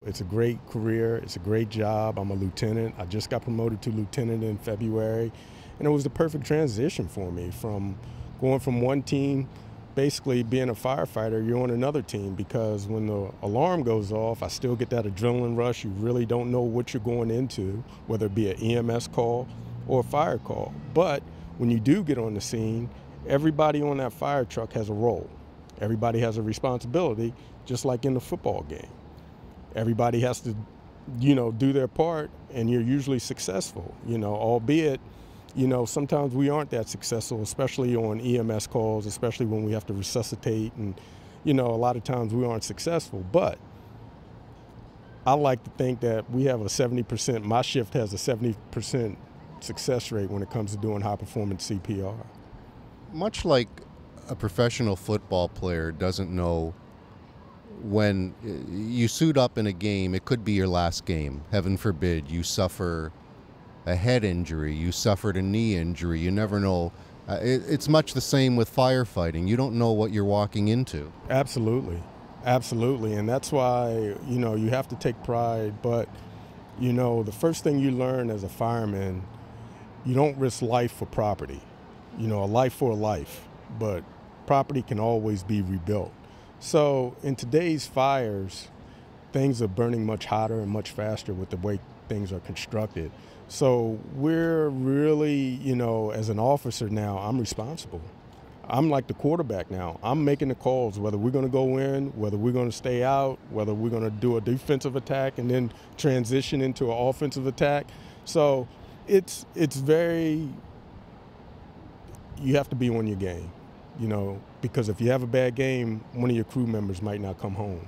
It's a great career. It's a great job. I'm a lieutenant. I just got promoted to lieutenant in February. And it was the perfect transition for me from going from one team, basically being a firefighter, you're on another team because when the alarm goes off, I still get that adrenaline rush. You really don't know what you're going into, whether it be an EMS call or a fire call. But when you do get on the scene, everybody on that fire truck has a role. Everybody has a responsibility, just like in the football game. Everybody has to, do their part, and you're usually successful, albeit, sometimes we aren't that successful, especially on EMS calls, especially when we have to resuscitate, and, a lot of times we aren't successful. But I like to think that we have a 70%, my shift has a 70% success rate when it comes to doing high-performance CPR. Much like a professional football player doesn't know when you suit up in a game, it could be your last game. Heaven forbid you suffer a head injury, you suffered a knee injury, you never know. It's much the same with firefighting. You don't know what you're walking into. Absolutely. Absolutely. And that's why, you have to take pride. But, the first thing you learn as a fireman, you don't risk life for property. A life for a life. But property can always be rebuilt. So in today's fires, things are burning much hotter and much faster with the way things are constructed. So we're really, as an officer now, I'm responsible. I'm like the quarterback now. I'm making the calls, whether we're going to go in, whether we're going to stay out, whether we're going to do a defensive attack and then transition into an offensive attack. So it's very, you have to be on your game. Because if you have a bad game, one of your crew members might not come home.